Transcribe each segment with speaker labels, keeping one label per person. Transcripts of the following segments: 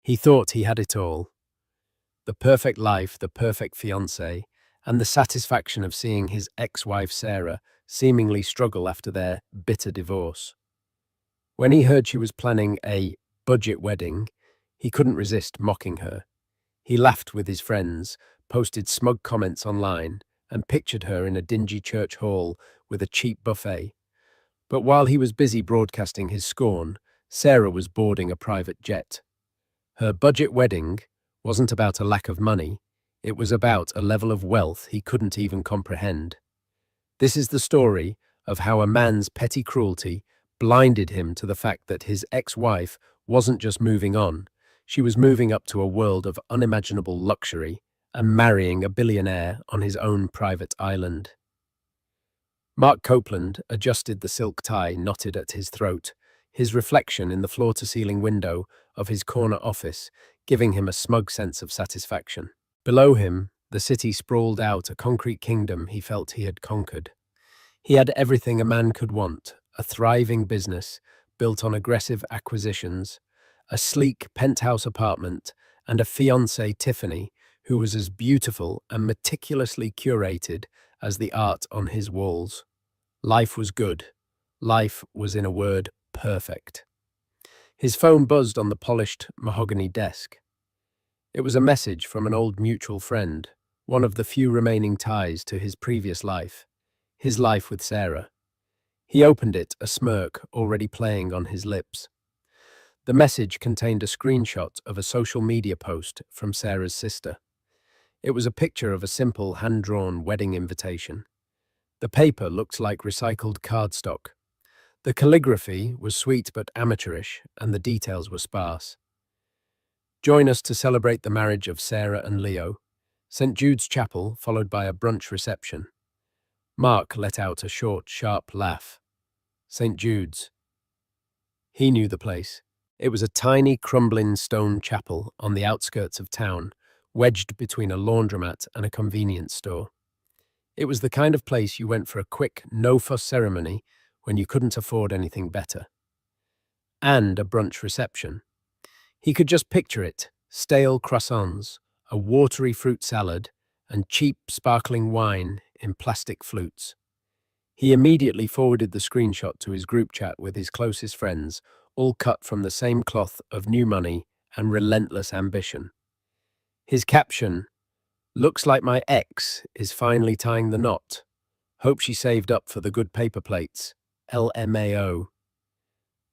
Speaker 1: He thought he had it all: the perfect life, the perfect fiancée, and the satisfaction of seeing his ex-wife Sarah seemingly struggle after their bitter divorce. When he heard she was planning a budget wedding, he couldn't resist mocking her. He laughed with his friends, posted smug comments online, and pictured her in a dingy church hall with a cheap buffet. But while he was busy broadcasting his scorn, Sarah was boarding a private jet. Her budget wedding wasn't about a lack of money, it was about a level of wealth he couldn't even comprehend. This is the story of how a man's petty cruelty blinded him to the fact that his ex-wife wasn't just moving on, she was moving up to a world of unimaginable luxury and marrying a billionaire on his own private island. Mark Copeland adjusted the silk tie knotted at his throat, his reflection in the floor-to-ceiling window of his corner office giving him a smug sense of satisfaction. Below him, the city sprawled out, a concrete kingdom he felt he had conquered. He had everything a man could want: a thriving business built on aggressive acquisitions, a sleek penthouse apartment, and a fiancée, Tiffany, who was as beautiful and meticulously curated as the art on his walls. Life was good. Life was, in a word, perfect. His phone buzzed on the polished mahogany desk. It was a message from an old mutual friend, one of the few remaining ties to his previous life, his life with Sarah. He opened it, a smirk already playing on his lips. The message contained a screenshot of a social media post from Sarah's sister. It was a picture of a simple hand-drawn wedding invitation. The paper looked like recycled cardstock. The calligraphy was sweet but amateurish, and the details were sparse. Join us to celebrate the marriage of Sarah and Leo. St. Jude's Chapel, followed by a brunch reception. Mark let out a short, sharp laugh. St. Jude's. He knew the place. It was a tiny, crumbling stone chapel on the outskirts of town, wedged between a laundromat and a convenience store. It was the kind of place you went for a quick, no-fuss ceremony when you couldn't afford anything better. And a brunch reception. He could just picture it: stale croissants, a watery fruit salad, and cheap, sparkling wine in plastic flutes. He immediately forwarded the screenshot to his group chat with his closest friends, all cut from the same cloth of new money and relentless ambition. His caption: "Looks like my ex is finally tying the knot. Hope she saved up for the good paper plates. LMAO."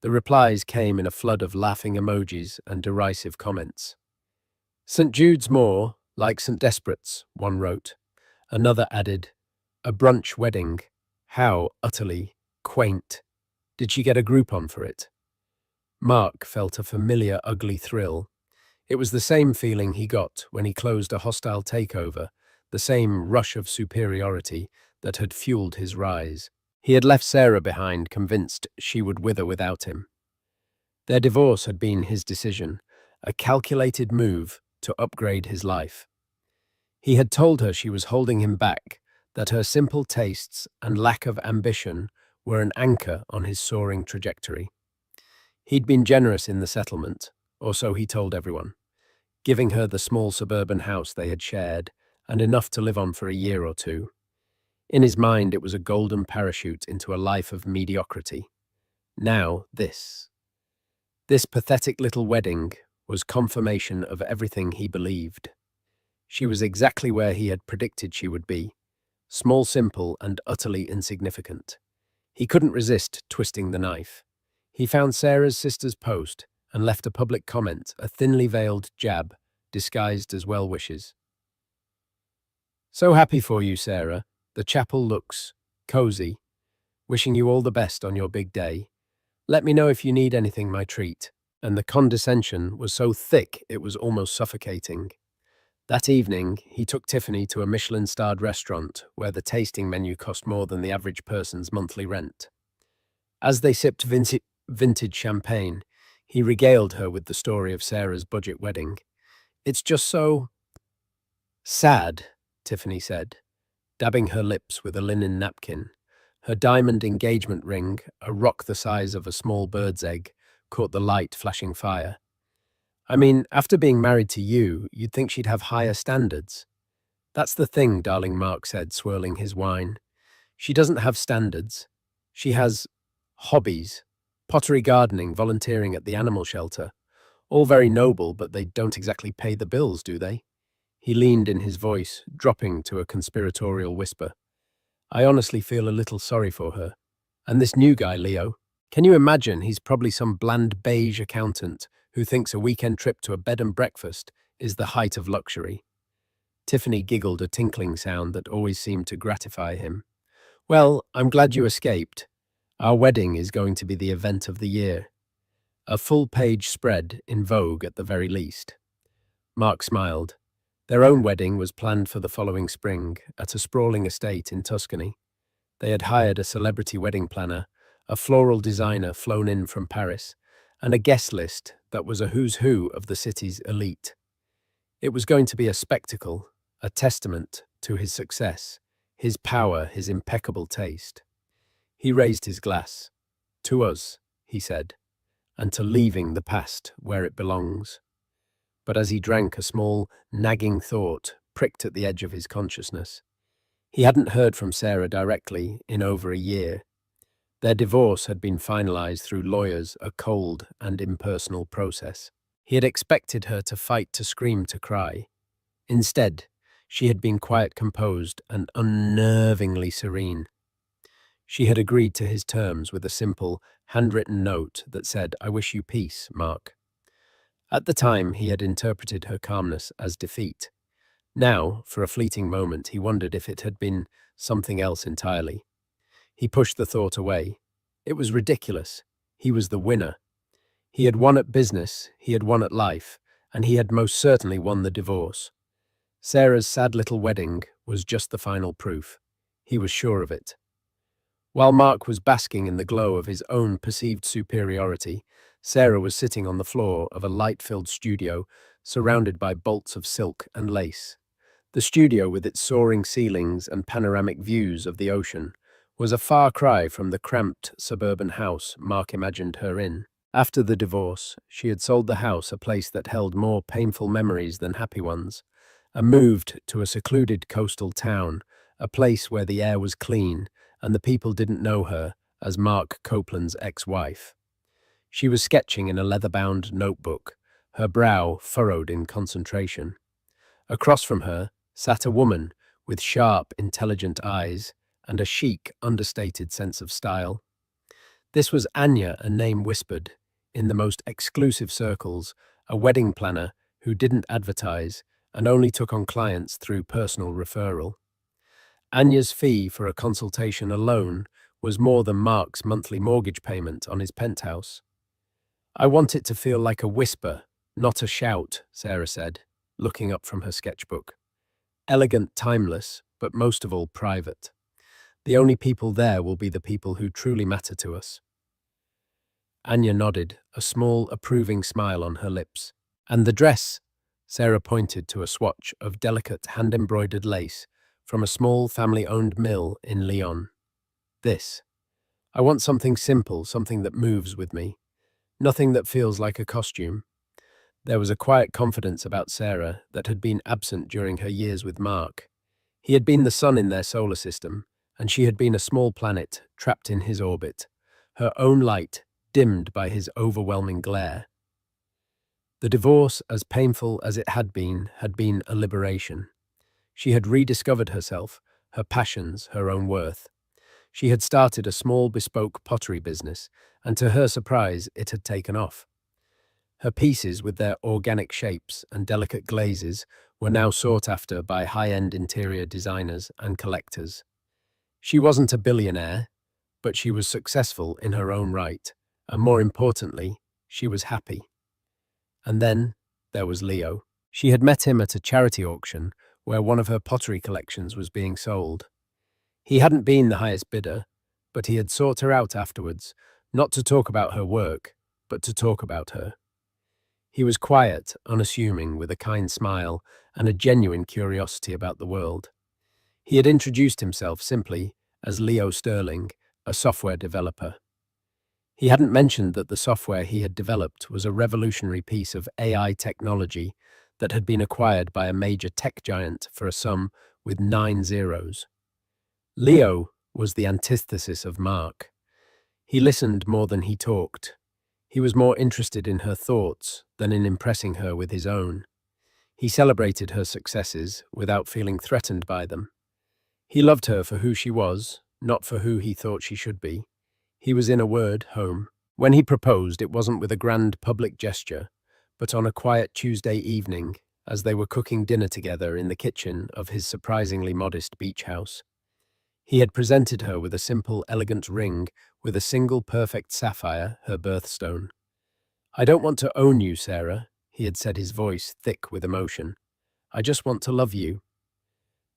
Speaker 1: The replies came in a flood of laughing emojis and derisive comments. "St. Jude's more like St. Desperate's," one wrote. Another added, "A brunch wedding. How utterly quaint. Did she get a Groupon for it?" Mark felt a familiar, ugly thrill. It was the same feeling he got when he closed a hostile takeover, the same rush of superiority that had fueled his rise. He had left Sarah behind, convinced she would wither without him. Their divorce had been his decision, a calculated move to upgrade his life. He had told her she was holding him back, that her simple tastes and lack of ambition were an anchor on his soaring trajectory. He'd been generous in the settlement, or so he told everyone, giving her the small suburban house they had shared and enough to live on for a year or two. In his mind, it was a golden parachute into a life of mediocrity. Now, this pathetic little wedding was confirmation of everything he believed. She was exactly where he had predicted she would be: small, simple, and utterly insignificant. He couldn't resist twisting the knife. He found Sarah's sister's post and left a public comment, a thinly veiled jab disguised as well wishes. "So happy for you, Sarah. The chapel looks cozy. Wishing you all the best on your big day. Let me know if you need anything, my treat." And the condescension was so thick it was almost suffocating. That evening, he took Tiffany to a Michelin-starred restaurant where the tasting menu cost more than the average person's monthly rent. As they sipped vintage champagne, he regaled her with the story of Sarah's budget wedding. "It's just so sad," Tiffany said, dabbing her lips with a linen napkin. Her diamond engagement ring, a rock the size of a small bird's egg, caught the light flashing fire. I mean, after being married to you, you'd think she'd have higher standards. That's the thing, darling, Mark said, swirling his wine. She doesn't have standards. She has hobbies. Pottery, gardening, volunteering at the animal shelter. All very noble, but they don't exactly pay the bills, do they? He leaned in his voice, dropping to a conspiratorial whisper. I honestly feel a little sorry for her. And this new guy, Leo, can you imagine he's probably some bland beige accountant who thinks a weekend trip to a bed and breakfast is the height of luxury? Tiffany giggled a tinkling sound that always seemed to gratify him. Well, I'm glad you escaped. Our wedding is going to be the event of the year. A full-page spread in Vogue at the very least. Mark smiled. Their own wedding was planned for the following spring at a sprawling estate in Tuscany. They had hired a celebrity wedding planner, a floral designer flown in from Paris, and a guest list that was a who's who of the city's elite. It was going to be a spectacle, a testament to his success, his power, his impeccable taste. He raised his glass. To us, he said, and to leaving the past where it belongs. But as he drank, a small, nagging thought pricked at the edge of his consciousness. He hadn't heard from Sarah directly in over a year. Their divorce had been finalized through lawyers, a cold and impersonal process. He had expected her to fight, to scream, to cry. Instead, she had been quiet, composed, and unnervingly serene. She had agreed to his terms with a simple, handwritten note that said, I wish you peace, Mark. At the time, he had interpreted her calmness as defeat. Now, for a fleeting moment, he wondered if it had been something else entirely. He pushed the thought away. It was ridiculous. He was the winner. He had won at business, he had won at life, and he had most certainly won the divorce. Sarah's sad little wedding was just the final proof. He was sure of it. While Mark was basking in the glow of his own perceived superiority, Sarah was sitting on the floor of a light-filled studio surrounded by bolts of silk and lace. The studio, with its soaring ceilings and panoramic views of the ocean, was a far cry from the cramped suburban house Mark imagined her in. After the divorce, she had sold the house, a place that held more painful memories than happy ones, and moved to a secluded coastal town, a place where the air was clean and the people didn't know her as Mark Copeland's ex-wife. She was sketching in a leather-bound notebook, her brow furrowed in concentration. Across from her sat a woman with sharp, intelligent eyes and a chic, understated sense of style. This was Anya, a name whispered, in the most exclusive circles, a wedding planner who didn't advertise and only took on clients through personal referral. Anya's fee for a consultation alone was more than Mark's monthly mortgage payment on his penthouse. I want it to feel like a whisper, not a shout, Sarah said, looking up from her sketchbook. Elegant, timeless, but most of all private. The only people there will be the people who truly matter to us. Anya nodded, a small, approving smile on her lips. And the dress? Sarah pointed to a swatch of delicate, hand-embroidered lace from a small, family-owned mill in Lyon. This. I want something simple, something that moves with me. Nothing that feels like a costume. There was a quiet confidence about Sarah that had been absent during her years with Mark. He had been the sun in their solar system, and she had been a small planet trapped in his orbit, her own light dimmed by his overwhelming glare. The divorce, as painful as it had been a liberation. She had rediscovered herself, her passions, her own worth. She had started a small bespoke pottery business, and to her surprise, it had taken off. Her pieces, with their organic shapes and delicate glazes, were now sought after by high-end interior designers and collectors. She wasn't a billionaire, but she was successful in her own right, and more importantly, she was happy. And then there was Leo. She had met him at a charity auction where one of her pottery collections was being sold. He hadn't been the highest bidder, but he had sought her out afterwards, not to talk about her work, but to talk about her. He was quiet, unassuming, with a kind smile and a genuine curiosity about the world. He had introduced himself simply as Leo Sterling, a software developer. He hadn't mentioned that the software he had developed was a revolutionary piece of AI technology that had been acquired by a major tech giant for a sum with 9 zeros. Leo was the antithesis of Mark. He listened more than he talked. He was more interested in her thoughts than in impressing her with his own. He celebrated her successes without feeling threatened by them. He loved her for who she was, not for who he thought she should be. He was, in a word, home. When he proposed, it wasn't with a grand public gesture, but on a quiet Tuesday evening, as they were cooking dinner together in the kitchen of his surprisingly modest beach house. He had presented her with a simple, elegant ring with a single perfect sapphire, her birthstone. "I don't want to own you, Sarah," he had said, his voice thick with emotion. "I just want to love you."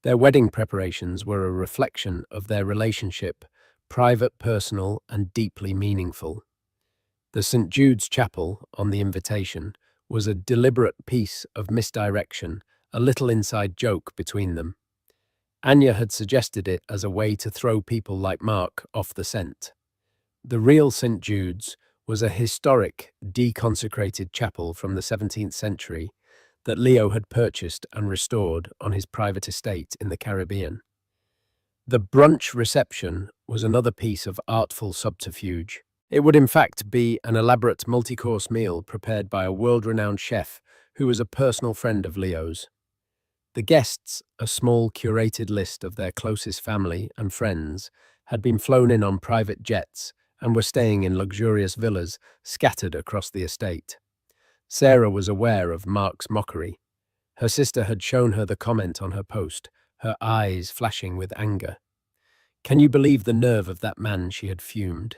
Speaker 1: Their wedding preparations were a reflection of their relationship, private, personal, and deeply meaningful. The St. Jude's Chapel, on the invitation, was a deliberate piece of misdirection, a little inside joke between them. Anya had suggested it as a way to throw people like Mark off the scent. The real St. Jude's was a historic, deconsecrated chapel from the 17th century that Leo had purchased and restored on his private estate in the Caribbean. The brunch reception was another piece of artful subterfuge. It would in fact be an elaborate multi-course meal prepared by a world-renowned chef who was a personal friend of Leo's. The guests, a small curated list of their closest family and friends, had been flown in on private jets and were staying in luxurious villas scattered across the estate. Sarah was aware of Mark's mockery. Her sister had shown her the comment on her post, her eyes flashing with anger. "Can you believe the nerve of that man?" she had fumed.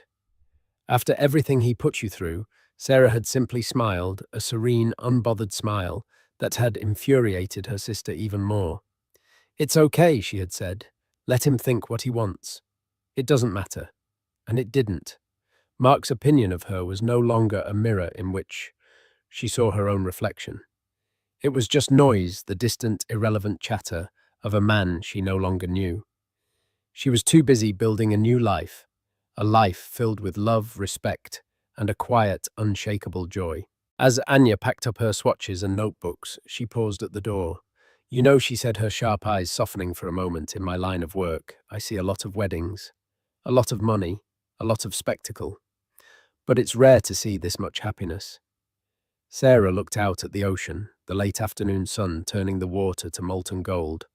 Speaker 1: After everything he put you through, Sarah had simply smiled, a serene, unbothered smile that had infuriated her sister even more. "It's okay," she had said. "Let him think what he wants. It doesn't matter." And it didn't. Mark's opinion of her was no longer a mirror in which she saw her own reflection. It was just noise, the distant, irrelevant chatter of a man she no longer knew. She was too busy building a life filled with love, respect, and a quiet, unshakable joy. As Anya packed up her swatches and notebooks, she paused at the door. "You know," she said, her sharp eyes softening for a moment, "in my line of work, I see a lot of weddings, a lot of money, a lot of spectacle. But it's rare to see this much happiness." Sarah looked out at the ocean, the late afternoon sun turning the water to molten gold.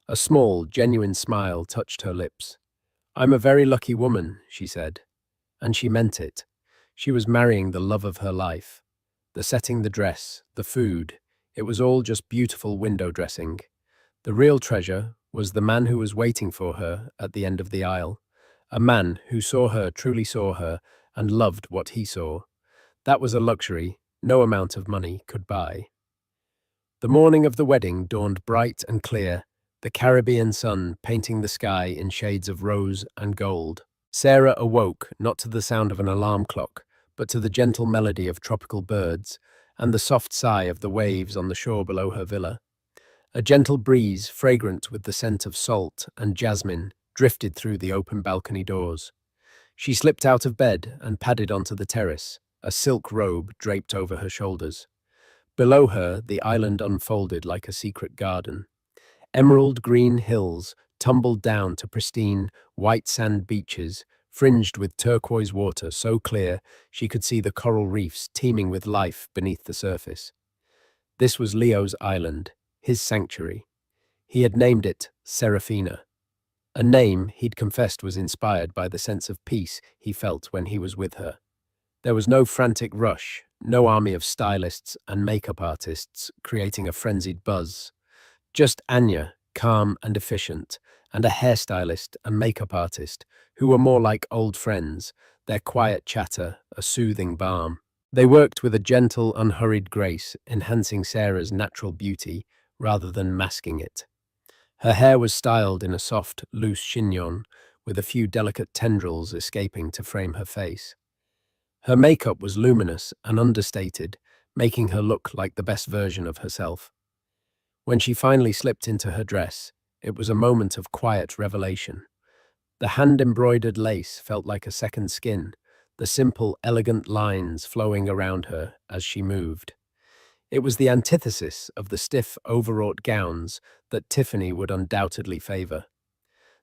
Speaker 1: A small, genuine smile touched her lips. "I'm a very lucky woman," she said. And she meant it. She was marrying the love of her life. The setting, the dress, the food, it was all just beautiful window dressing. The real treasure was the man who was waiting for her at the end of the aisle. A man who saw her, truly saw her, and loved what he saw. That was a luxury no amount of money could buy. The morning of the wedding dawned bright and clear, the Caribbean sun painting the sky in shades of rose and gold. Sarah awoke not to the sound of an alarm clock, but to the gentle melody of tropical birds and the soft sigh of the waves on the shore below her villa. A gentle breeze, fragrant with the scent of salt and jasmine, drifted through the open balcony doors. She slipped out of bed and padded onto the terrace, a silk robe draped over her shoulders. Below her, the island unfolded like a secret garden. Emerald green hills tumbled down to pristine, white sand beaches, fringed with turquoise water so clear she could see the coral reefs teeming with life beneath the surface. This was Leo's island, his sanctuary. He had named it Serafina, a name he'd confessed was inspired by the sense of peace he felt when he was with her. There was no frantic rush, no army of stylists and makeup artists creating a frenzied buzz. Just Anya, calm and efficient, and a hairstylist and makeup artist who were more like old friends, their quiet chatter a soothing balm. They worked with a gentle, unhurried grace, enhancing Sarah's natural beauty rather than masking it. Her hair was styled in a soft, loose chignon, with a few delicate tendrils escaping to frame her face. Her makeup was luminous and understated, making her look like the best version of herself. When she finally slipped into her dress, it was a moment of quiet revelation. The hand-embroidered lace felt like a second skin, the simple, elegant lines flowing around her as she moved. It was the antithesis of the stiff, overwrought gowns that Tiffany would undoubtedly favor.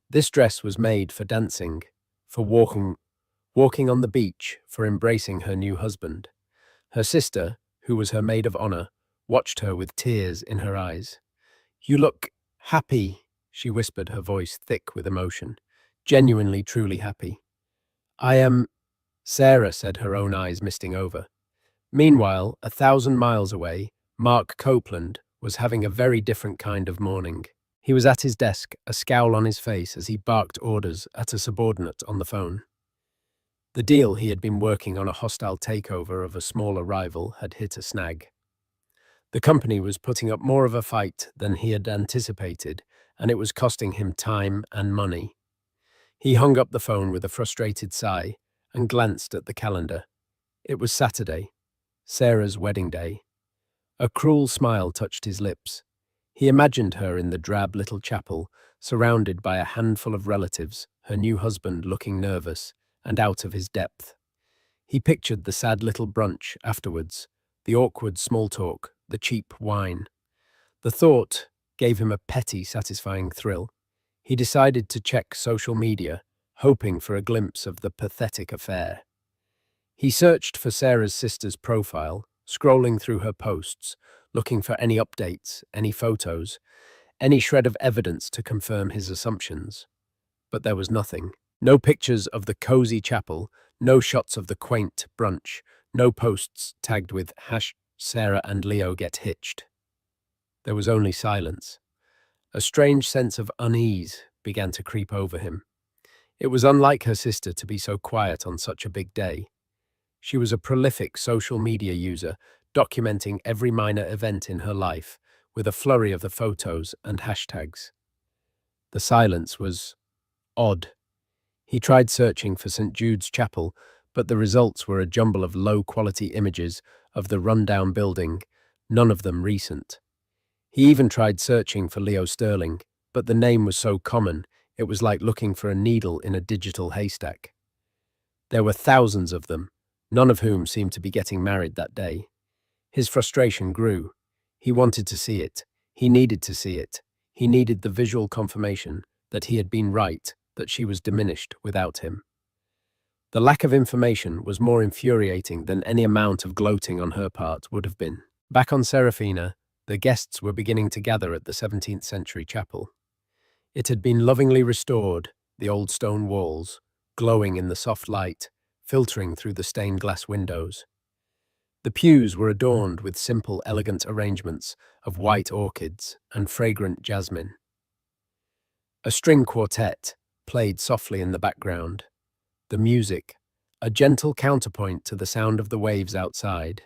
Speaker 1: This dress was made for dancing, for walking on the beach, for embracing her new husband. Her sister, who was her maid of honor, watched her with tears in her eyes. "You look happy," she whispered, her voice thick with emotion. "Genuinely, truly happy." "I am," Sarah said, her own eyes misting over. Meanwhile, 1,000 miles away, Mark Copeland was having a very different kind of morning. He was at his desk, a scowl on his face as he barked orders at a subordinate on the phone. The deal he had been working on, a hostile takeover of a smaller rival, had hit a snag. The company was putting up more of a fight than he had anticipated, and it was costing him time and money. He hung up the phone with a frustrated sigh and glanced at the calendar. It was Saturday, Sarah's wedding day. A cruel smile touched his lips. He imagined her in the drab little chapel, surrounded by a handful of relatives, her new husband looking nervous and out of his depth. He pictured the sad little brunch afterwards, the awkward small talk, the cheap wine. The thought gave him a petty, satisfying thrill. He decided to check social media, hoping for a glimpse of the pathetic affair. He searched for Sarah's sister's profile, scrolling through her posts, looking for any updates, any photos, any shred of evidence to confirm his assumptions. But there was nothing. No pictures of the cozy chapel, no shots of the quaint brunch, no posts tagged with #Sarah and Leo get hitched. There was only silence. A strange sense of unease began to creep over him. It was unlike her sister to be so quiet on such a big day. She was a prolific social media user, documenting every minor event in her life with a flurry of the photos and hashtags. The silence was odd. He tried searching for St. Jude's Chapel, but the results were a jumble of low-quality images of the rundown building, none of them recent. He even tried searching for Leo Sterling, but the name was so common, it was like looking for a needle in a digital haystack. There were thousands of them, none of whom seemed to be getting married that day. His frustration grew. He wanted to see it. He needed to see it. He needed the visual confirmation that he had been right, that she was diminished without him. The lack of information was more infuriating than any amount of gloating on her part would have been. Back on Serafina, the guests were beginning to gather at the 17th century chapel. It had been lovingly restored, the old stone walls, glowing in the soft light, filtering through the stained glass windows. The pews were adorned with simple, elegant arrangements of white orchids and fragrant jasmine. A string quartet played softly in the background, the music a gentle counterpoint to the sound of the waves outside.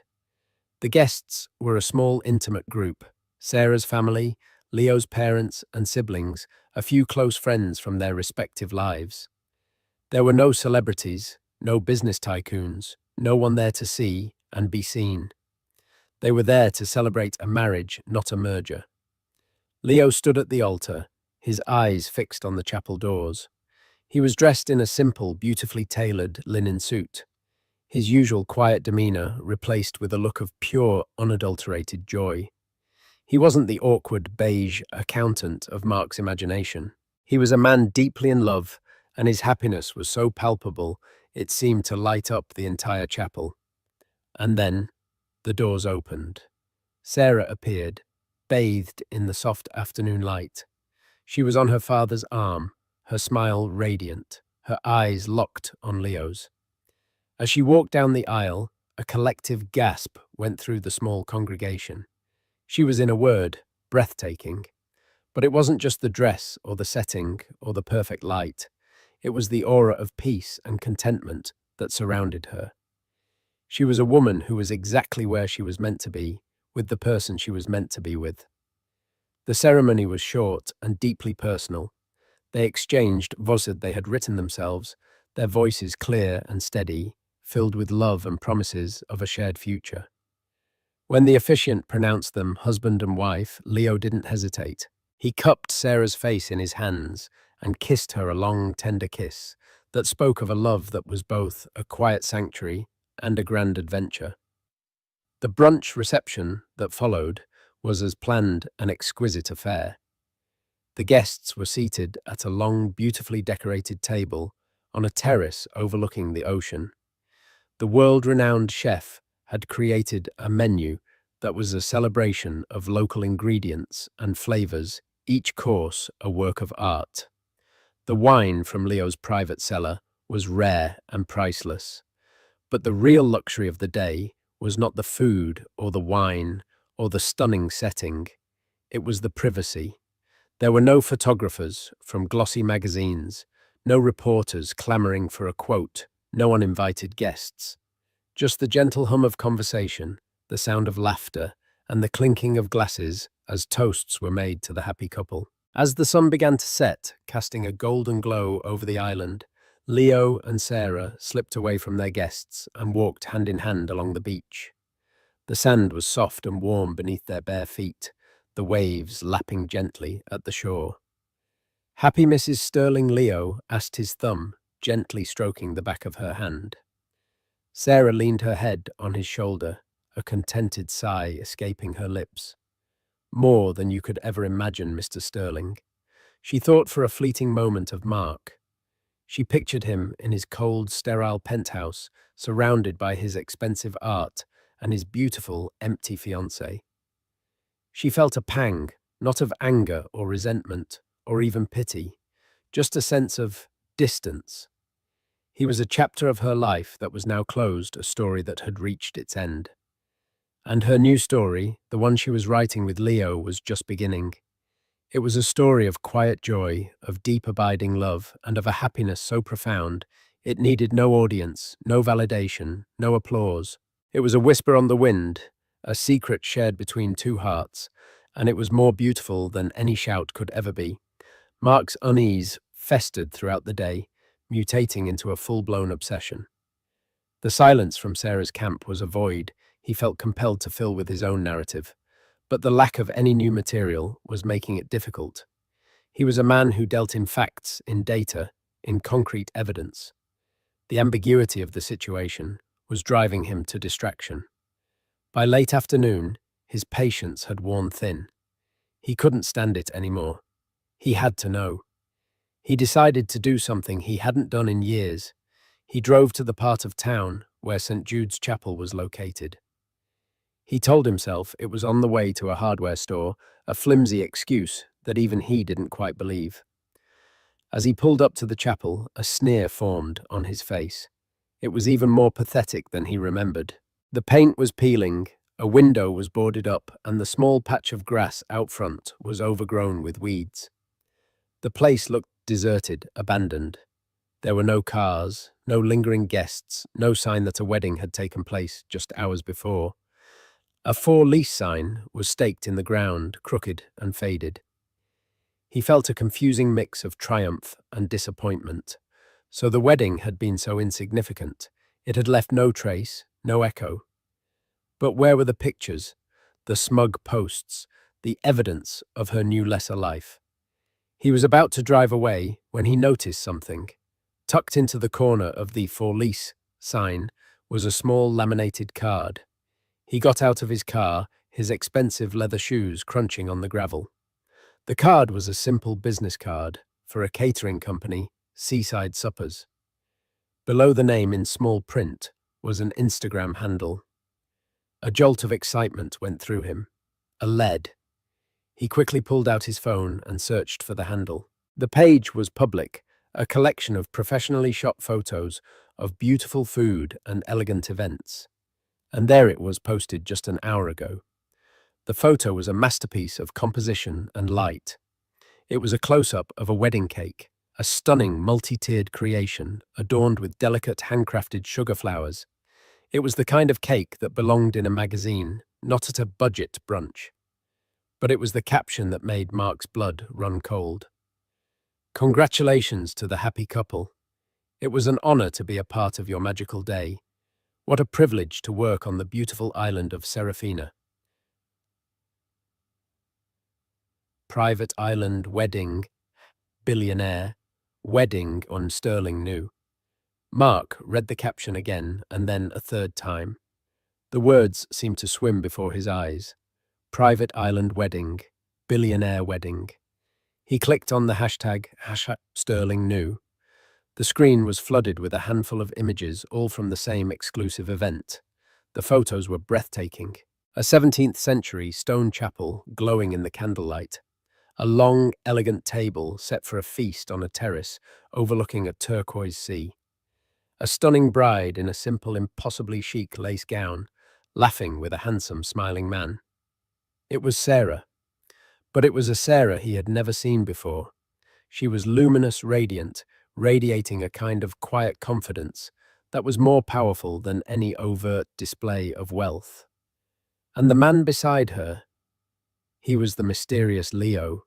Speaker 1: The guests were a small, intimate group: Sarah's family, Leo's parents and siblings, a few close friends from their respective lives. There were no celebrities, no business tycoons, no one there to see and be seen. They were there to celebrate a marriage, not a merger. Leo stood at the altar, his eyes fixed on the chapel doors. He was dressed in a simple, beautifully tailored linen suit, his usual quiet demeanor replaced with a look of pure, unadulterated joy. He wasn't the awkward, beige accountant of Mark's imagination. He was a man deeply in love, and his happiness was so palpable it seemed to light up the entire chapel. And then the doors opened. Sarah appeared, bathed in the soft afternoon light. She was on her father's arm, her smile radiant, her eyes locked on Leo's. As she walked down the aisle, a collective gasp went through the small congregation. She was, in a word, breathtaking. But it wasn't just the dress or the setting or the perfect light. It was the aura of peace and contentment that surrounded her. She was a woman who was exactly where she was meant to be, with the person she was meant to be with. The ceremony was short and deeply personal. They exchanged vows they had written themselves, their voices clear and steady, filled with love and promises of a shared future. When the officiant pronounced them husband and wife, Leo didn't hesitate. He cupped Sarah's face in his hands and kissed her a long, tender kiss, that spoke of a love that was both a quiet sanctuary and a grand adventure. The brunch reception that followed was as planned an exquisite affair. The guests were seated at a long, beautifully decorated table on a terrace overlooking the ocean. The world-renowned chef had created a menu that was a celebration of local ingredients and flavors, each course a work of art. The wine from Leo's private cellar was rare and priceless, but the real luxury of the day was not the food or the wine or the stunning setting. It was the privacy. There were no photographers from glossy magazines, no reporters clamoring for a quote, no uninvited guests. Just the gentle hum of conversation, the sound of laughter, and the clinking of glasses as toasts were made to the happy couple. As the sun began to set, casting a golden glow over the island, Leo and Sarah slipped away from their guests and walked hand in hand along the beach. The sand was soft and warm beneath their bare feet, the waves lapping gently at the shore. Happy Mrs. Sterling Leo asked his thumb, gently stroking the back of her hand. Sarah leaned her head on his shoulder, a contented sigh escaping her lips. More than you could ever imagine, Mr. Sterling. She thought for a fleeting moment of Mark. She pictured him in his cold, sterile penthouse, surrounded by his expensive art and his beautiful, empty fiancée. She felt a pang, not of anger or resentment, or even pity, just a sense of distance. He was a chapter of her life that was now closed, a story that had reached its end. And her new story, the one she was writing with Leo, was just beginning. It was a story of quiet joy, of deep abiding love, and of a happiness so profound it needed no audience, no validation, no applause. It was a whisper on the wind, a secret shared between two hearts, and it was more beautiful than any shout could ever be. Mark's unease festered throughout the day, mutating into a full-blown obsession. The silence from Sarah's camp was a void he felt compelled to fill with his own narrative, but the lack of any new material was making it difficult. He was a man who dealt in facts, in data, in concrete evidence. The ambiguity of the situation was driving him to distraction. By late afternoon, his patience had worn thin. He couldn't stand it anymore. He had to know. He decided to do something he hadn't done in years. He drove to the part of town where St. Jude's Chapel was located. He told himself it was on the way to a hardware store, a flimsy excuse that even he didn't quite believe. As he pulled up to the chapel, a sneer formed on his face. It was even more pathetic than he remembered. The paint was peeling, a window was boarded up, and the small patch of grass out front was overgrown with weeds. The place looked deserted, abandoned. There were no cars, no lingering guests, no sign that a wedding had taken place just hours before. A for lease sign was staked in the ground, crooked and faded. He felt a confusing mix of triumph and disappointment. So the wedding had been so insignificant. It had left no trace, no echo. But where were the pictures, the smug posts, the evidence of her new lesser life? He was about to drive away when he noticed something. Tucked into the corner of the for lease sign was a small laminated card. He got out of his car, his expensive leather shoes crunching on the gravel. The card was a simple business card for a catering company, Seaside Suppers. Below the name in small print was an Instagram handle. A jolt of excitement went through him. A lead. He quickly pulled out his phone and searched for the handle. The page was public, a collection of professionally shot photos of beautiful food and elegant events. And there it was, posted just an hour ago. The photo was a masterpiece of composition and light. It was a close-up of a wedding cake, a stunning multi-tiered creation adorned with delicate handcrafted sugar flowers. It was the kind of cake that belonged in a magazine, not at a budget brunch. But it was the caption that made Mark's blood run cold. Congratulations to the happy couple. It was an honor to be a part of your magical day. What a privilege to work on the beautiful island of Serafina. Private island wedding, billionaire, wedding on Sterling New. Mark read the caption again and then a third time. The words seemed to swim before his eyes. Private island wedding. Billionaire wedding. He clicked on the hashtag Sterling New. The screen was flooded with a handful of images, all from the same exclusive event. The photos were breathtaking. A 17th century stone chapel glowing in the candlelight. A long, elegant table set for a feast on a terrace overlooking a turquoise sea. A stunning bride in a simple, impossibly chic lace gown, laughing with a handsome, smiling man. It was Sarah, but it was a Sarah he had never seen before. She was luminous, radiant, radiating a kind of quiet confidence that was more powerful than any overt display of wealth. And the man beside her, he was the mysterious Leo.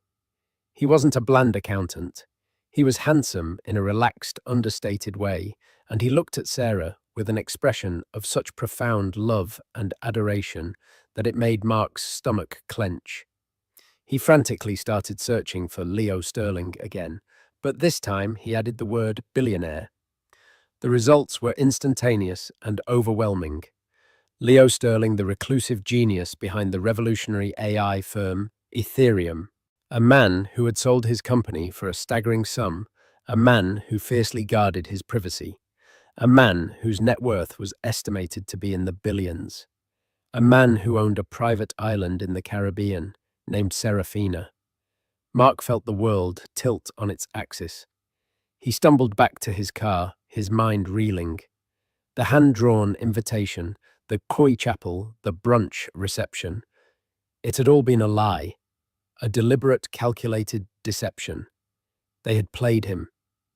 Speaker 1: He wasn't a bland accountant. He was handsome in a relaxed, understated way, and he looked at Sarah with an expression of such profound love and adoration that it made Mark's stomach clench. He frantically started searching for Leo Sterling again, but this time he added the word billionaire. The results were instantaneous and overwhelming. Leo Sterling, the reclusive genius behind the revolutionary AI firm Ethereum, a man who had sold his company for a staggering sum, a man who fiercely guarded his privacy, a man whose net worth was estimated to be in the billions, a man who owned a private island in the Caribbean named Serafina. Mark felt the world tilt on its axis. He stumbled back to his car, his mind reeling. The hand-drawn invitation, the koi chapel, the brunch reception. It had all been a lie, a deliberate, calculated deception. They had played him.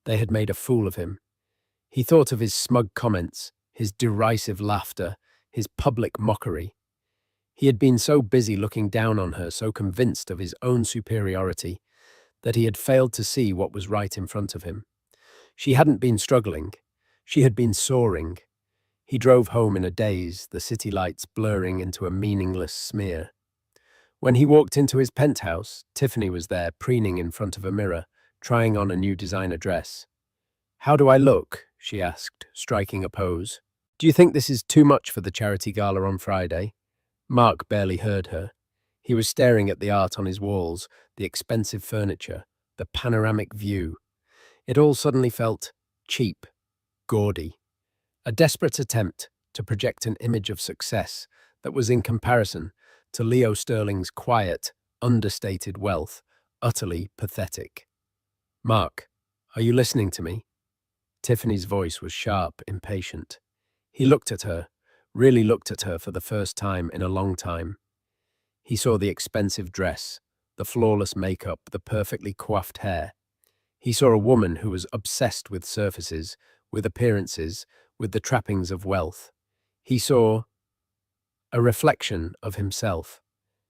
Speaker 1: They had made a fool of him. He thought of his smug comments, his derisive laughter, his public mockery. He had been so busy looking down on her, so convinced of his own superiority, that he had failed to see what was right in front of him. She hadn't been struggling. She had been soaring. He drove home in a daze, the city lights blurring into a meaningless smear. When he walked into his penthouse, Tiffany was there, preening in front of a mirror, trying on a new designer dress. "How do I look?" she asked, striking a pose. "Do you think this is too much for the charity gala on Friday?" Mark barely heard her. He was staring at the art on his walls, the expensive furniture, the panoramic view. It all suddenly felt cheap, gaudy. A desperate attempt to project an image of success that was in comparison to Leo Sterling's quiet, understated wealth, utterly pathetic. "Mark, are you listening to me?" Tiffany's voice was sharp, impatient. He looked at her, really looked at her for the first time in a long time. He saw the expensive dress, the flawless makeup, the perfectly coiffed hair. He saw a woman who was obsessed with surfaces, with appearances, with the trappings of wealth. He saw a reflection of himself,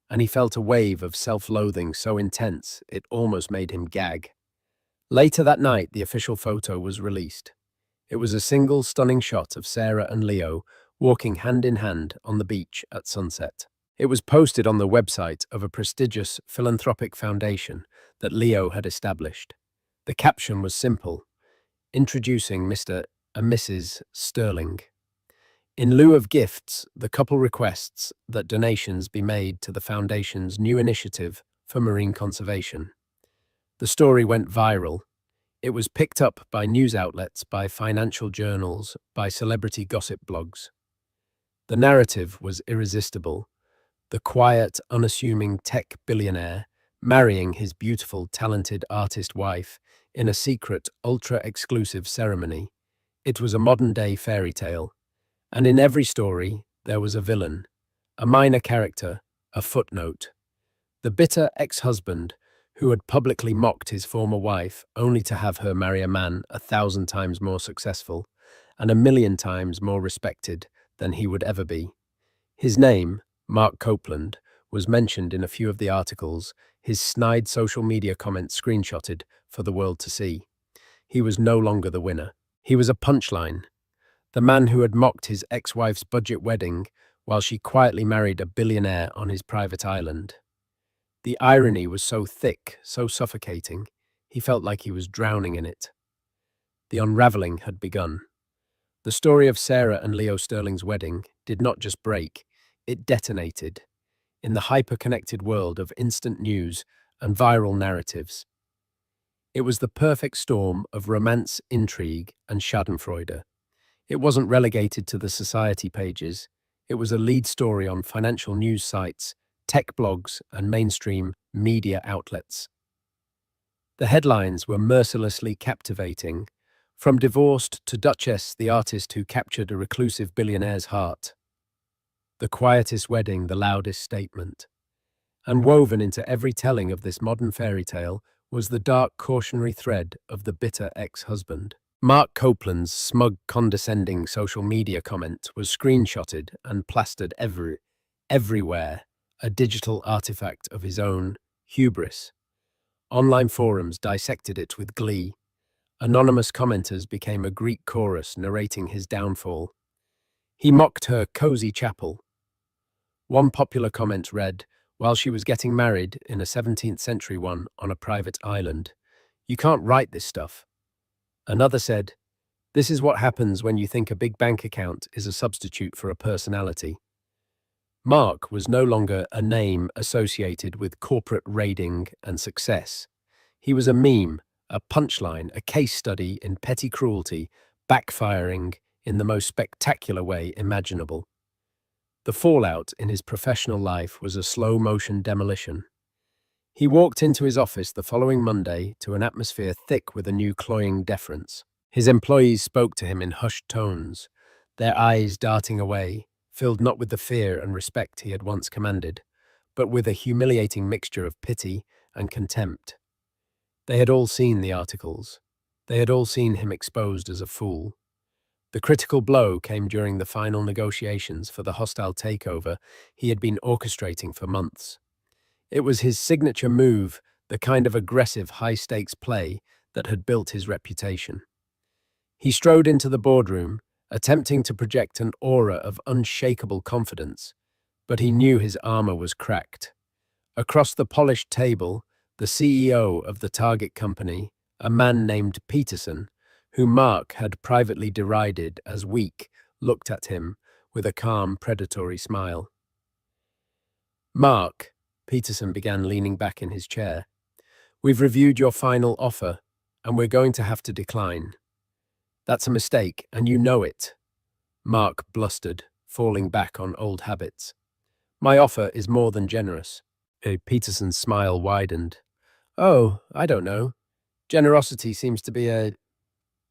Speaker 1: and he felt a wave of self-loathing so intense it almost made him gag. Later that night, the official photo was released. It was a single stunning shot of Sarah and Leo walking hand in hand on the beach at sunset. It was posted on the website of a prestigious philanthropic foundation that Leo had established. The caption was simple: "Introducing Mr. and Mrs. Sterling." In lieu of gifts, the couple requests that donations be made to the foundation's new initiative for marine conservation. The story went viral. It was picked up by news outlets, by financial journals, by celebrity gossip blogs. The narrative was irresistible. The quiet, unassuming tech billionaire marrying his beautiful, talented artist wife in a secret, ultra-exclusive ceremony. It was a modern-day fairy tale. And in every story, there was a villain, a minor character, a footnote. The bitter ex-husband who had publicly mocked his former wife only to have her marry a man 1,000 times more successful and 1,000,000 times more respected than he would ever be. His name, Mark Copeland, was mentioned in a few of the articles, his snide social media comments screenshotted for the world to see. He was no longer the winner. He was a punchline. The man who had mocked his ex-wife's budget wedding while she quietly married a billionaire on his private island. The irony was so thick, so suffocating, he felt like he was drowning in it. The unraveling had begun. The story of Sarah and Leo Sterling's wedding did not just break, it detonated in the hyper-connected world of instant news and viral narratives. It was the perfect storm of romance, intrigue, and schadenfreude. It wasn't relegated to the society pages. It was a lead story on financial news sites, tech blogs, and mainstream media outlets. The headlines were mercilessly captivating. From divorced to Duchess, the artist who captured a reclusive billionaire's heart. The quietest wedding, the loudest statement. And woven into every telling of this modern fairy tale was the dark cautionary thread of the bitter ex-husband. Mark Copeland's smug, condescending social media comment was screenshotted and plastered everywhere, a digital artifact of his own hubris. Online forums dissected it with glee. Anonymous commenters became a Greek chorus narrating his downfall. He mocked her cozy chapel. One popular comment read, while she was getting married in a 17th century one on a private island, "You can't write this stuff." Another said, "This is what happens when you think a big bank account is a substitute for a personality." Mark was no longer a name associated with corporate raiding and success. He was a meme, a punchline, a case study in petty cruelty, backfiring in the most spectacular way imaginable. The fallout in his professional life was a slow-motion demolition. He walked into his office the following Monday to an atmosphere thick with a new cloying deference. His employees spoke to him in hushed tones, their eyes darting away, filled not with the fear and respect he had once commanded, but with a humiliating mixture of pity and contempt. They had all seen the articles. They had all seen him exposed as a fool. The critical blow came during the final negotiations for the hostile takeover he had been orchestrating for months. It was his signature move, the kind of aggressive, high-stakes play that had built his reputation. He strode into the boardroom, attempting to project an aura of unshakable confidence, but he knew his armor was cracked. Across the polished table, the CEO of the target company, a man named Peterson, whom Mark had privately derided as weak, looked at him with a calm, predatory smile. "Mark," Peterson began, leaning back in his chair, "we've reviewed your final offer, and we're going to have to decline." "That's a mistake, and you know it," Mark blustered, falling back on old habits. "My offer is more than generous." Peterson's smile widened. "Oh, I don't know. Generosity seems to be a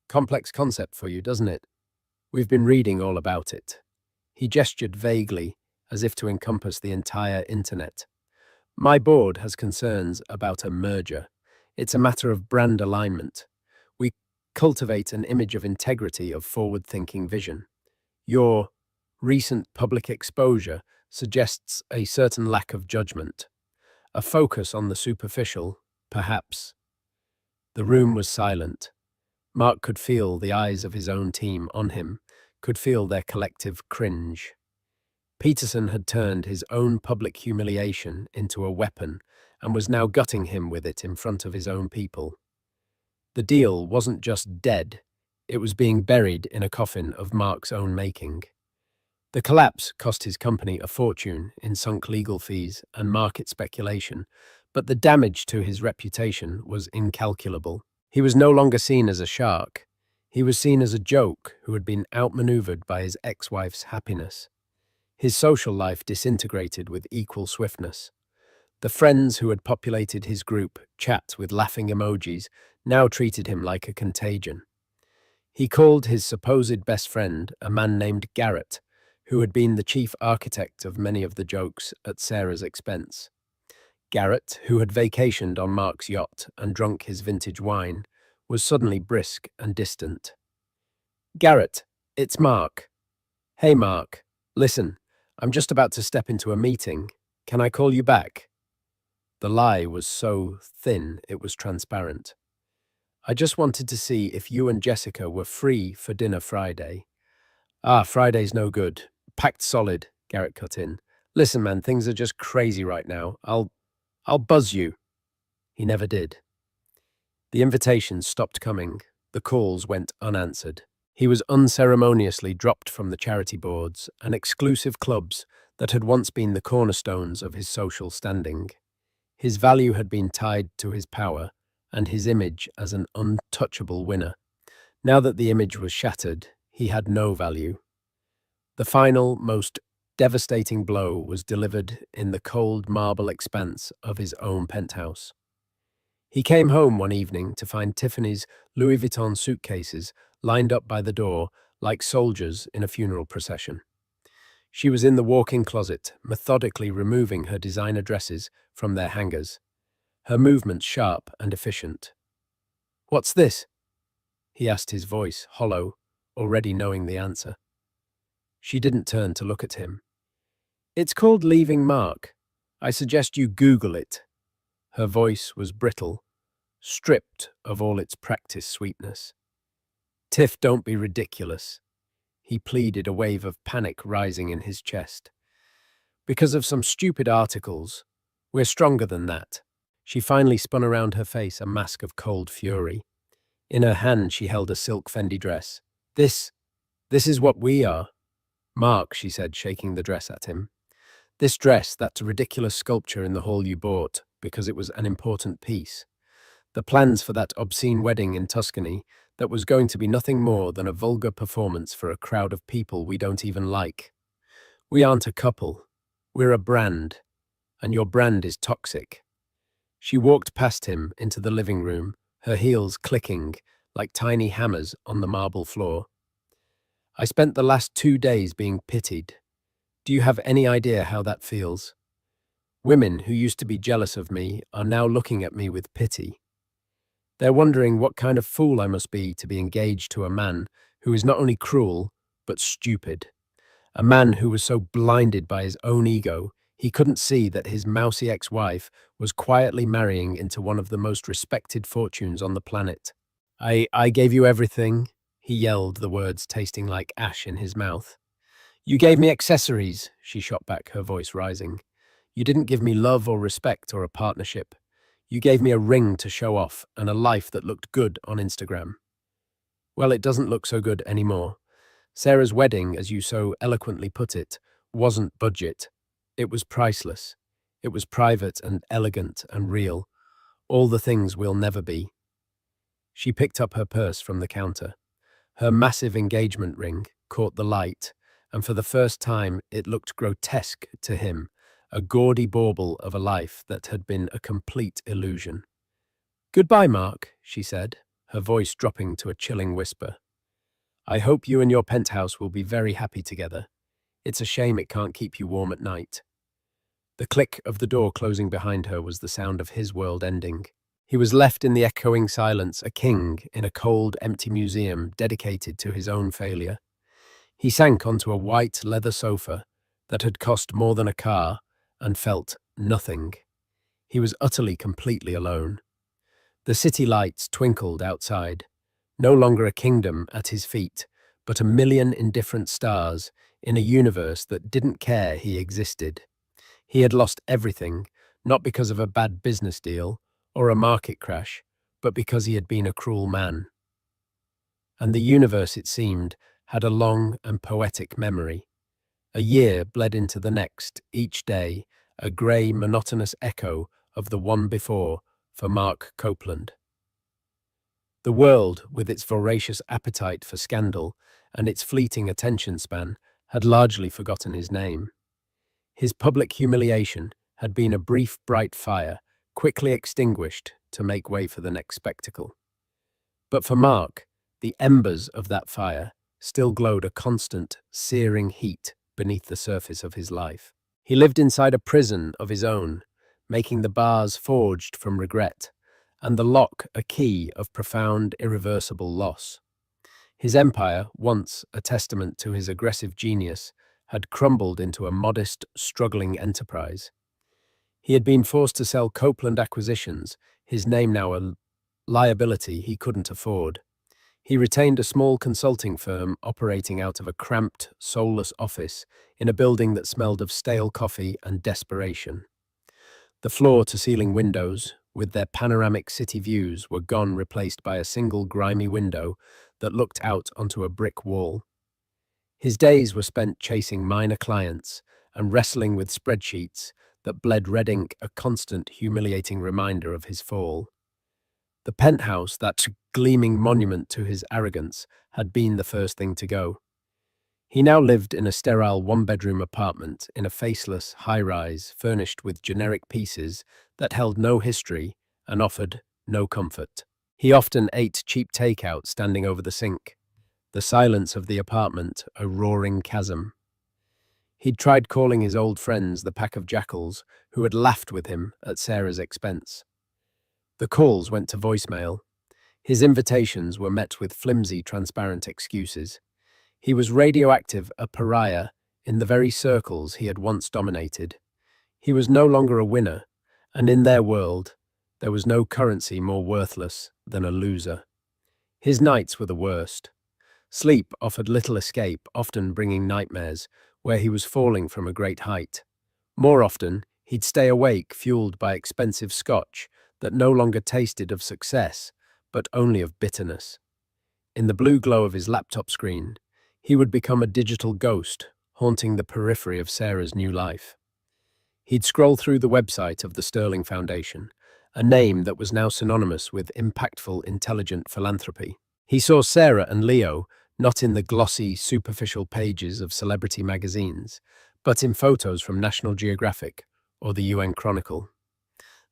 Speaker 1: complex concept for you, doesn't it? We've been reading all about it." He gestured vaguely, as if to encompass the entire internet. "My board has concerns about a merger. It's a matter of brand alignment. We cultivate an image of integrity, of forward-thinking vision. Your recent public exposure suggests a certain lack of judgment, a focus on the superficial, perhaps." The room was silent. Mark could feel the eyes of his own team on him, could feel their collective cringe. Peterson had turned his own public humiliation into a weapon and was now gutting him with it in front of his own people. The deal wasn't just dead, it was being buried in a coffin of Mark's own making. The collapse cost his company a fortune in sunk legal fees and market speculation, but the damage to his reputation was incalculable. He was no longer seen as a shark. He was seen as a joke who had been outmaneuvered by his ex-wife's happiness. His social life disintegrated with equal swiftness. The friends who had populated his group chat with laughing emojis now treated him like a contagion. He called his supposed best friend, a man named Garrett, who had been the chief architect of many of the jokes at Sarah's expense. Garrett, who had vacationed on Mark's yacht and drunk his vintage wine, was suddenly brisk and distant. "Garrett, it's Mark." "Hey, Mark. Listen, I'm just about to step into a meeting. Can I call you back?" The lie was so thin it was transparent. "I just wanted to see if you and Jessica were free for dinner Friday." "Ah, Friday's no good. Packed solid," Garrett cut in. "Listen, man, things are just crazy right now. I'll buzz you." He never did. The invitations stopped coming. The calls went unanswered. He was unceremoniously dropped from the charity boards and exclusive clubs that had once been the cornerstones of his social standing. His value had been tied to his power and his image as an untouchable winner. Now that the image was shattered, he had no value. The final, most devastating blow was delivered in the cold marble expanse of his own penthouse. He came home one evening to find Tiffany's Louis Vuitton suitcases lined up by the door like soldiers in a funeral procession. She was in the walk-in closet, methodically removing her designer dresses from their hangers, her movements sharp and efficient. "What's this?" he asked, his voice hollow, already knowing the answer. She didn't turn to look at him. "It's called leaving Mark. I suggest you Google it." Her voice was brittle, stripped of all its practiced sweetness. "Tiff, don't be ridiculous," he pleaded, a wave of panic rising in his chest. "Because of some stupid articles. We're stronger than that." She finally spun around her face, a mask of cold fury. In her hand, she held a silk Fendi dress. This is what we are." "Mark," she said, shaking the dress at him. "This dress, that ridiculous sculpture in the hall you bought because it was an important piece. The plans for that obscene wedding in Tuscany that was going to be nothing more than a vulgar performance for a crowd of people we don't even like. We aren't a couple. We're a brand, and your brand is toxic." She walked past him into the living room, her heels clicking like tiny hammers on the marble floor. "I spent the last 2 days being pitied. Do you have any idea how that feels? Women who used to be jealous of me are now looking at me with pity. They're wondering what kind of fool I must be to be engaged to a man who is not only cruel, but stupid. A man who was so blinded by his own ego, he couldn't see that his mousy ex-wife was quietly marrying into one of the most respected fortunes on the planet. I gave you everything," he yelled, the words tasting like ash in his mouth. "You gave me accessories," she shot back, her voice rising. "You didn't give me love or respect or a partnership. You gave me a ring to show off and a life that looked good on Instagram. Well, it doesn't look so good anymore. Sarah's wedding, as you so eloquently put it, wasn't budget. It was priceless. It was private and elegant and real. All the things we'll never be." She picked up her purse from the counter. Her massive engagement ring caught the light, and for the first time it looked grotesque to him, a gaudy bauble of a life that had been a complete illusion. "Goodbye, Mark," she said, her voice dropping to a chilling whisper. "I hope you and your penthouse will be very happy together. It's a shame it can't keep you warm at night." The click of the door closing behind her was the sound of his world ending. He was left in the echoing silence, a king in a cold, empty museum dedicated to his own failure. He sank onto a white leather sofa that had cost more than a car and felt nothing. He was utterly, completely alone. The city lights twinkled outside, no longer a kingdom at his feet, but a million indifferent stars in a universe that didn't care he existed. He had lost everything, not because of a bad business deal or a market crash, but because he had been a cruel man. And the universe, it seemed, had a long and poetic memory. A year bled into the next, each day a grey, monotonous echo of the one before for Mark Copeland. The world, with its voracious appetite for scandal and its fleeting attention span, had largely forgotten his name. His public humiliation had been a brief, bright fire, quickly extinguished to make way for the next spectacle. But for Mark, the embers of that fire still glowed, a constant, searing heat beneath the surface of his life. He lived inside a prison of his own, making the bars forged from regret, and the lock a key of profound, irreversible loss. His empire, once a testament to his aggressive genius, had crumbled into a modest, struggling enterprise. He had been forced to sell Copeland Acquisitions, his name now a liability he couldn't afford. He retained a small consulting firm operating out of a cramped, soulless office in a building that smelled of stale coffee and desperation. The floor-to-ceiling windows, with their panoramic city views, were gone, replaced by a single grimy window that looked out onto a brick wall. His days were spent chasing minor clients and wrestling with spreadsheets that bled red ink, a constant, humiliating reminder of his fall. The penthouse, that gleaming monument to his arrogance, had been the first thing to go. He now lived in a sterile one-bedroom apartment in a faceless high-rise furnished with generic pieces that held no history and offered no comfort. He often ate cheap takeout standing over the sink, the silence of the apartment a roaring chasm. He'd tried calling his old friends the pack of jackals who had laughed with him at Sarah's expense. The calls went to voicemail. His invitations were met with flimsy, transparent excuses. He was radioactive, a pariah, in the very circles he had once dominated. He was no longer a winner, and in their world, there was no currency more worthless than a loser. His nights were the worst. Sleep offered little escape, often bringing nightmares, where he was falling from a great height. More often, he'd stay awake, fueled by expensive scotch that no longer tasted of success, but only of bitterness. In the blue glow of his laptop screen, he would become a digital ghost, haunting the periphery of Sarah's new life. He'd scroll through the website of the Sterling Foundation, a name that was now synonymous with impactful, intelligent philanthropy. He saw Sarah and Leo not in the glossy, superficial pages of celebrity magazines, but in photos from National Geographic or the UN Chronicle.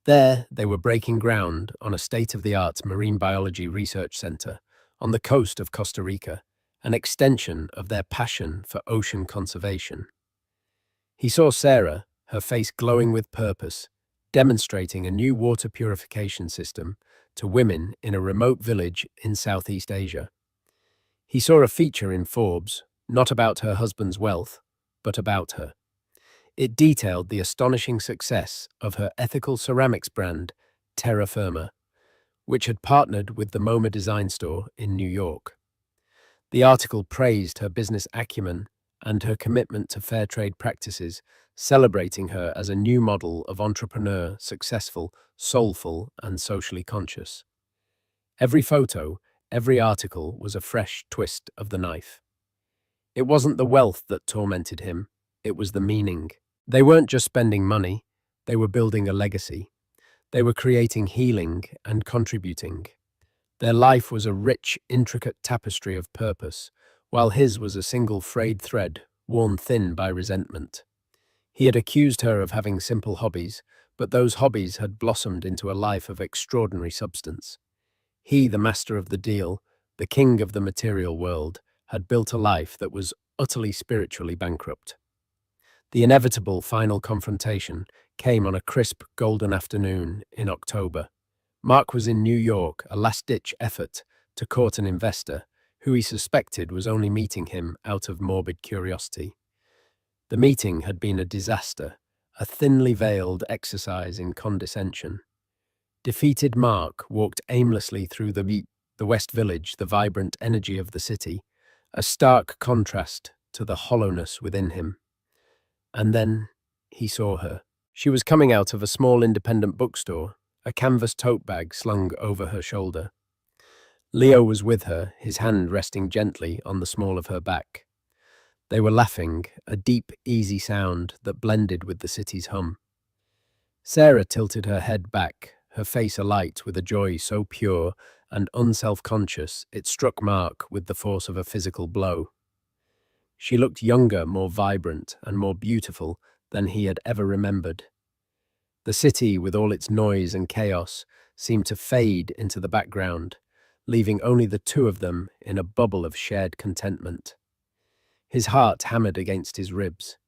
Speaker 1: There, they were breaking ground on a state-of-the-art marine biology research center on the coast of Costa Rica, an extension of their passion for ocean conservation. He saw Sarah, her face glowing with purpose, demonstrating a new water purification system to women in a remote village in Southeast Asia. He saw a feature in Forbes, not about her husband's wealth, but about her. It detailed the astonishing success of her ethical ceramics brand, Terra Firma, which had partnered with the MoMA design store in New York. The article praised her business acumen and her commitment to fair trade practices, celebrating her as a new model of entrepreneur, successful, soulful, and socially conscious. Every photo, every article was a fresh twist of the knife. It wasn't the wealth that tormented him, it was the meaning. They weren't just spending money, they were building a legacy. They were creating healing and contributing. Their life was a rich, intricate tapestry of purpose, while his was a single frayed thread, worn thin by resentment. He had accused her of having simple hobbies, but those hobbies had blossomed into a life of extraordinary substance. He, the master of the deal, the king of the material world, had built a life that was utterly spiritually bankrupt. The inevitable final confrontation came on a crisp, golden afternoon in October. Mark was in New York, a last-ditch effort to court an investor who he suspected was only meeting him out of morbid curiosity. The meeting had been a disaster, a thinly veiled exercise in condescension. Defeated Mark walked aimlessly through the West Village, the vibrant energy of the city, a stark contrast to the hollowness within him. And then he saw her. She was coming out of a small independent bookstore, a canvas tote bag slung over her shoulder. Leo was with her, his hand resting gently on the small of her back. They were laughing, a deep, easy sound that blended with the city's hum. Sarah tilted her head back, her face alight with a joy so pure and unself-conscious it struck Mark with the force of a physical blow. She looked younger, more vibrant, and more beautiful than he had ever remembered. The city, with all its noise and chaos, seemed to fade into the background, leaving only the two of them in a bubble of shared contentment. His heart hammered against his ribs.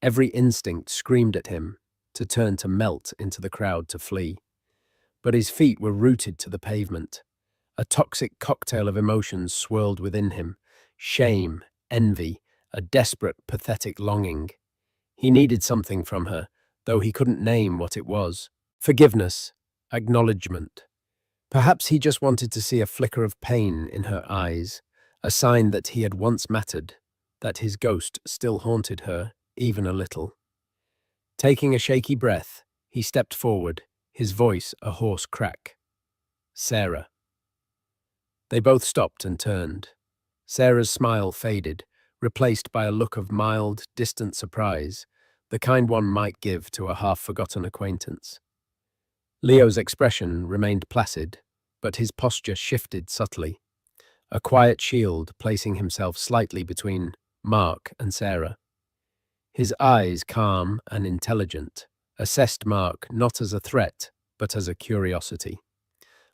Speaker 1: Every instinct screamed at him to turn, to melt into the crowd, to flee. But his feet were rooted to the pavement. A toxic cocktail of emotions swirled within him: shame, envy, a desperate, pathetic longing. He needed something from her, though he couldn't name what it was. Forgiveness, acknowledgement. Perhaps he just wanted to see a flicker of pain in her eyes, a sign that he had once mattered, that his ghost still haunted her, even a little. Taking a shaky breath, he stepped forward, his voice a hoarse crack. Sarah. They both stopped and turned. Sarah's smile faded, replaced by a look of mild, distant surprise, the kind one might give to a half-forgotten acquaintance. Leo's expression remained placid, but his posture shifted subtly, a quiet shield placing himself slightly between Mark and Sarah. His eyes, calm and intelligent, assessed Mark not as a threat, but as a curiosity.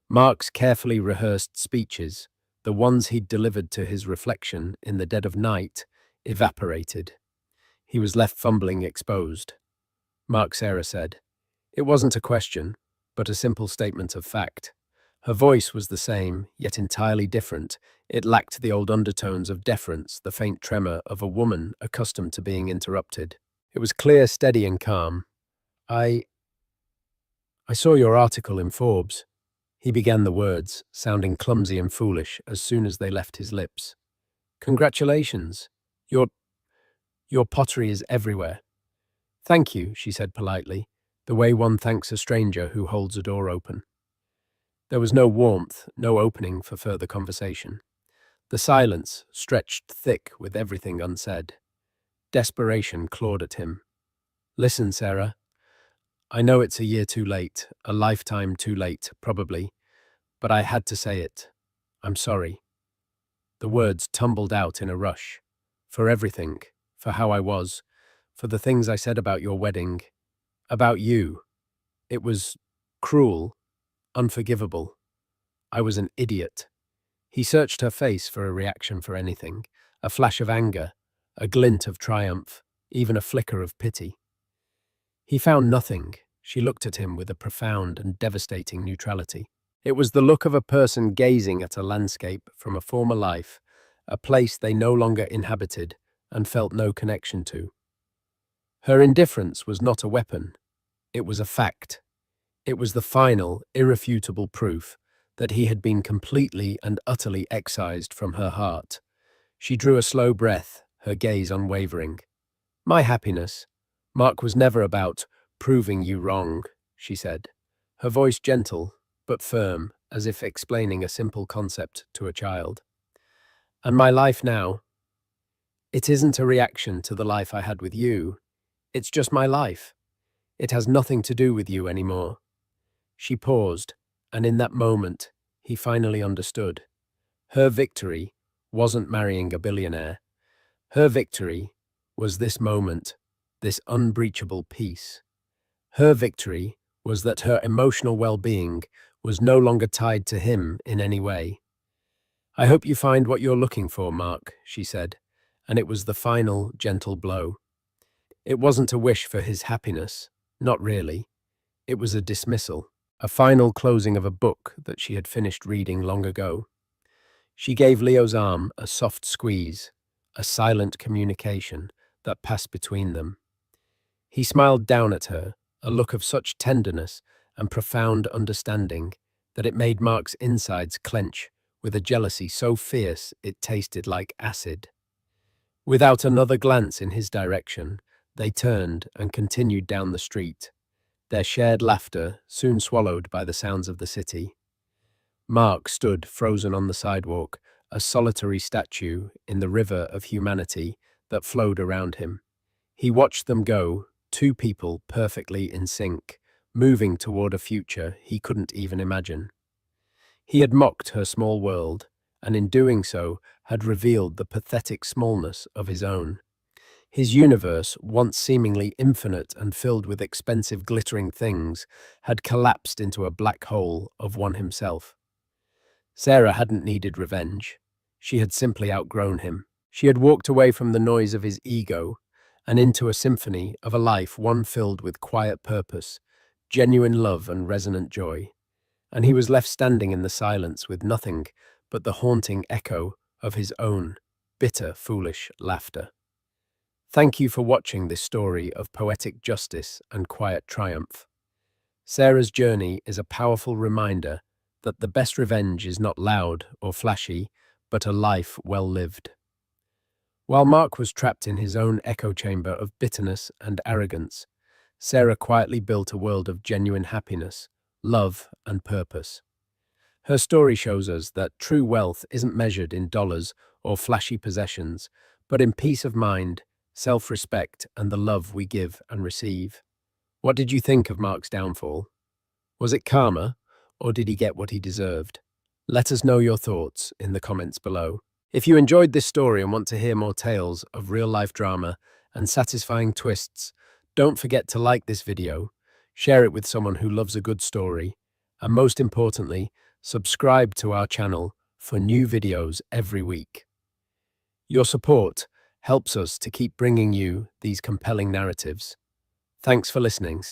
Speaker 1: Mark's carefully rehearsed speeches, the ones he'd delivered to his reflection in the dead of night, evaporated. He was left fumbling exposed. Mark, Sarah said. It wasn't a question, but a simple statement of fact. Her voice was the same, yet entirely different. It lacked the old undertones of deference, the faint tremor of a woman accustomed to being interrupted. It was clear, steady, and calm. I saw your article in Forbes. He began the words, sounding clumsy and foolish as soon as they left his lips. Congratulations. Your pottery is everywhere. Thank you, she said politely, the way one thanks a stranger who holds a door open. There was no warmth, no opening for further conversation. The silence stretched thick with everything unsaid. Desperation clawed at him. Listen, Sarah. I know it's a year too late, a lifetime too late, probably, but I had to say it. I'm sorry. The words tumbled out in a rush. For everything, for how I was, for the things I said about your wedding, about you. It was cruel, unforgivable. I was an idiot. He searched her face for a reaction for anything, a flash of anger, a glint of triumph, even a flicker of pity. He found nothing. She looked at him with a profound and devastating neutrality. It was the look of a person gazing at a landscape from a former life, a place they no longer inhabited and felt no connection to. Her indifference was not a weapon. It was a fact. It was the final, irrefutable proof that he had been completely and utterly excised from her heart. She drew a slow breath, her gaze unwavering. My happiness. Mark was never about proving you wrong, she said, her voice gentle but firm, as if explaining a simple concept to a child. And my life now, it isn't a reaction to the life I had with you. It's just my life. It has nothing to do with you anymore. She paused, and in that moment, he finally understood. Her victory wasn't marrying a billionaire. Her victory was this moment, this unbreachable peace. Her victory was that her emotional well-being was no longer tied to him in any way. I hope you find what you're looking for, Mark, she said, and it was the final, gentle blow. It wasn't a wish for his happiness, not really. It was a dismissal, a final closing of a book that she had finished reading long ago. She gave Leo's arm a soft squeeze, a silent communication that passed between them. He smiled down at her, a look of such tenderness and profound understanding that it made Mark's insides clench with a jealousy so fierce it tasted like acid. Without another glance in his direction, they turned and continued down the street, their shared laughter soon swallowed by the sounds of the city. Mark stood frozen on the sidewalk, a solitary statue in the river of humanity that flowed around him. He watched them go, two people perfectly in sync, moving toward a future he couldn't even imagine. He had mocked her small world, and in doing so had revealed the pathetic smallness of his own. His universe, once seemingly infinite and filled with expensive glittering things, had collapsed into a black hole of one himself. Sarah hadn't needed revenge. She had simply outgrown him. She had walked away from the noise of his ego and into a symphony of a life, one filled with quiet purpose, genuine love and resonant joy. And he was left standing in the silence with nothing but the haunting echo of his own bitter, foolish laughter. Thank you for watching this story of poetic justice and quiet triumph. Sarah's journey is a powerful reminder that the best revenge is not loud or flashy, but a life well lived. While Mark was trapped in his own echo chamber of bitterness and arrogance, Sarah quietly built a world of genuine happiness, love, and purpose. Her story shows us that true wealth isn't measured in dollars or flashy possessions, but in peace of mind, self-respect, and the love we give and receive. What did you think of Mark's downfall? Was it karma, or did he get what he deserved? Let us know your thoughts in the comments below. If you enjoyed this story and want to hear more tales of real-life drama and satisfying twists, don't forget to like this video, share it with someone who loves a good story, and most importantly, subscribe to our channel for new videos every week. Your support helps us to keep bringing you these compelling narratives. Thanks for listening.